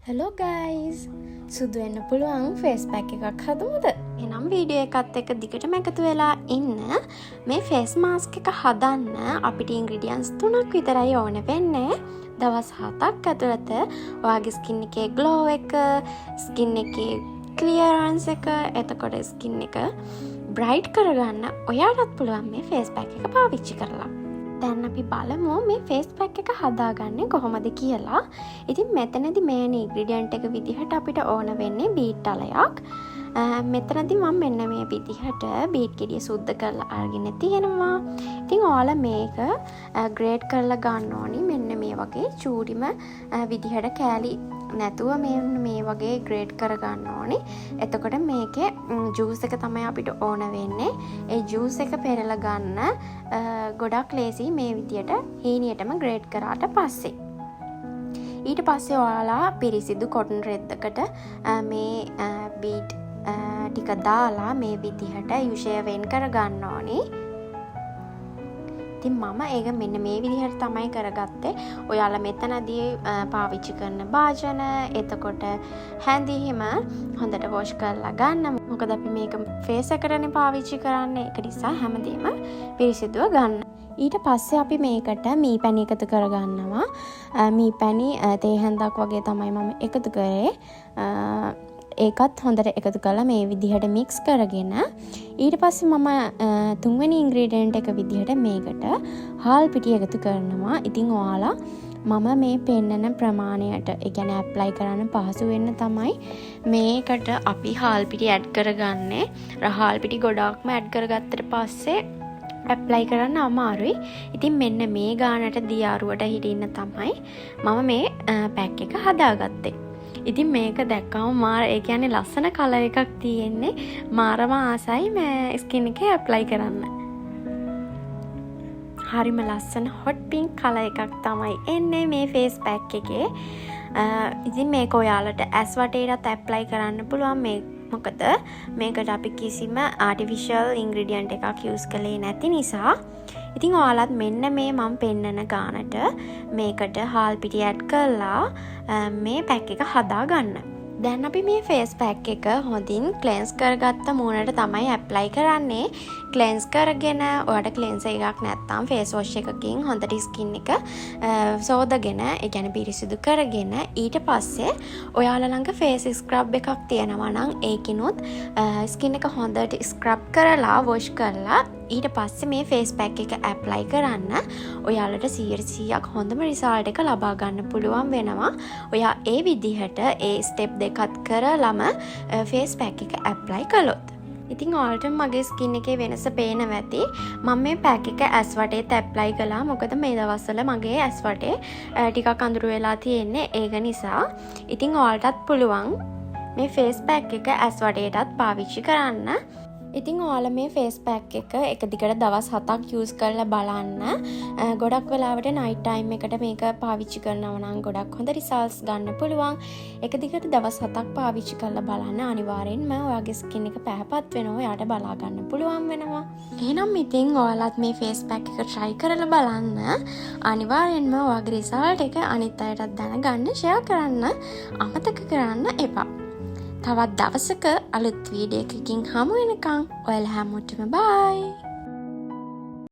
Hello guys! සුදු වෙන්න පුළුවන් ෆේස් පැක් එකක් හදමුද? එහෙනම් වීඩියෝ එකත් එක්ක දිගටම එකතු වෙලා ඉන්න. මේ ෆේස් මාස්ක් එක හදන්න අපිට ඉන්ග්‍රීඩියන්ට්ස් 3ක් විතරයි ඕන වෙන්නේ. දවස් 7ක් ඇතුළත ඔයාගේ ස්කින් එකේ ග්ලෝ එක, ස්කින් එකේ ක්ලියරන්ස් එක, එතකොට ස්කින් එක බ්‍රයිට් කරගන්න ඔයාලට පුළුවන් මේ ෆේස් පැක් එක පාවිච්චි කරලා. දැන් අපි බලමු මේ ෆේස් පැක් එක හදාගන්නේ කොහොමද කියලා. ඉතින් මෙතනදී මේන් ඉන්ග්‍රීඩියන්ට් එක විදිහට අපිට ඕන වෙන්නේ බීට් අලයක්. මෙතනදී මම මෙන්න මේ විදිහට බීට් ගෙඩිය සුද්ධ කරලා අරගෙන තියෙනවා. ඉතින් ඔයාලා මේක ග්‍රේට් කරලා ගන්න ඕනි. මෙන්න මේ වගේ චූටිම විදිහට කෑලි නැතුව මේ වගේ ග්‍රේට් කරගන්න ඕනි. එතකොට මේකේ ජූස් එක තමයි අපිට ඕන වෙන්නේ. ඒ ජූස් එක පෙරලා ගන්න ගොඩක් ලේසි මේ විදියට හීනියටම ග්‍රේට් කරාට පස්සේ. ඊට පස්සේ ඔයාලා පිරිසිදු කොටන් රෙද්දකට මේ බීට් ටික දාලා මේ විදිහට යුෂය වෙන් කරගන්න ඕනි. ඉතින් මම ඒක මෙන්න මේ විදිහට තමයි කරගත්තේ. ඔයාලා මෙතනදී පාවිච්චි කරන භාජන, එතකොට හැඳි හිම හොඳට වොෂ් කරලා ගන්න. මොකද අපි මේක ෆේස් එකටනේ පාවිච්චි කරන්නේ. ඒක නිසා හැමදේම පිරිසිදුව ගන්න. ඊට පස්සේ අපි මේකට මී පැණි එකතු කරගන්නවා. මී පැණි තේ හැන්දක් වගේ තමයි මම එකතු කරේ. ඒකත් හොඳට එකතු කරලා මේ විදිහට මික්ස් කරගෙන ඊට පස්සේ මම තුන්වෙනි ඉන්ග්‍රීඩියන්ට් එක විදිහට මේකට හාල් පිටි එකතු කරනවා. ඉතින් ඔයාලා මම මේ පෙන්නන ප්‍රමාණයට ඒ කියන්නේ ඇප්ලයි කරන්න පහසු වෙන්න තමයි මේකට අපි හාල් පිටි ඇඩ් කරගන්නේ. හාල් පිටි ගොඩාක්ම ඇඩ් කරගත්තට පස්සේ ඇප්ලයි කරන්න අමාරුයි. ඉතින් මෙන්න මේ ගානට දියාරුවට හිටින්න තමයි මම මේ පැක් එක හදාගත්තේ. ඉතින් මේක දැක්කම මාර ඒ කියන්නේ ලස්සන කලර් එකක් තියෙන්නේ. මාරම ආසයි මේ ස්කින් එකේ ඇප්ලයි කරන්න. හරිම ලස්සන හොට් පින්ක් කලර් එකක් තමයි එන්නේ මේ ෆේස් පැක් එකේ. ඉතින් මේක ඔයාලට ඇස් වටේටත් ඇප්ලයි කරන්න පුළුවන්. මේ මොකද මේකට අපි කිසිම ආටිෆිෂල් ඉන්ග්‍රීඩියන්ට් එකක් යූස් කළේ නැති නිසා. ඉතින් ඔයාලත් මෙන්න මේ මම පෙන්නන ගානට මේකට හාල් පිටි ඇඩ් කරලා මේ පැක් එක හදා ගන්න. දැන් අපි මේ ෆේස් පැක් එක හොඳින් ක්ලෙන්ස් කරගත්ත මූණට තමයි ඇප්ලයි කරන්නේ. ක්ලෙන්ස් කරගෙන ඔයාලට ක්ලෙන්සර් එකක් නැත්නම් ෆේස් වොෂ් එකකින් හොඳට ස්කින් එක සෝදගෙන ඒ කියන්නේ පිරිසිදු කරගෙන ඊට පස්සේ ඔයාලා ළඟ ෆේස් ස්ක්‍රබ් එකක් තියෙනවා නම් ඒකිනුත් ස්කින් එක හොඳට ස්ක්‍රබ් කරලා වොෂ් කරලා ඊට පස්සේ මේ ෆේස් පැක් එක ඇප්ලයි කරන්න ඔයාලට 100%ක් හොඳම රිසල්ට් එක ලබා ගන්න පුළුවන් වෙනවා. ඔයා ඒ විදිහට ඒ ස්ටෙප් දෙකත් කරලම ෆේස් පැක් එක ඇප්ලයි කළොත්. ඉතින් ඔයාලට මගේ ස්කින් එකේ වෙනස පේනවා ඇති. මම මේ පැක් එක ඇස් වටේත් ඇප්ලයි කළා. මොකද මේ දවස්වල මගේ ඇස් වටේ ටිකක් අඳුර වෙලා තියෙන්නේ. ඒක නිසා ඉතින් ඔයාලටත් පුළුවන් මේ ෆේස් පැක් එක ඇස් වටේටත් පාවිච්චි කරන්න. ඉතින් ඔයාලා මේ ෆේස් පැක් එක දිගට දවස් 7ක් යූස් කරලා බලන්න. ගොඩක් වෙලාවට නයිට් ටයිම් එකට මේක පාවිච්චි කරනවා නම් ගොඩක් හොඳ රිසල්ට්ස් ගන්න පුළුවන්. එක දිගට දවස් 7ක් පාවිච්චි කරලා බලන්න. අනිවාර්යෙන්ම ඔයාගේ ස්කින් එක පැහැපත් වෙනවා. ඔයාට බලා ගන්න පුළුවන් වෙනවා. එහෙනම් ඉතින් ඔයාලත් මේ ෆේස් පැක් එක try කරලා බලන්න. අනිවාර්යෙන්ම ඔයාගේ රිසල්ට් එක අනිත් අයටත් දැනගන්න ෂෙයා කරන්න අමතක කරන්න එපා. තවත් දවසක අලුත් වීඩියෝ එකකින් හමු වෙනකන් ඔයාලා හැමෝටම බයි.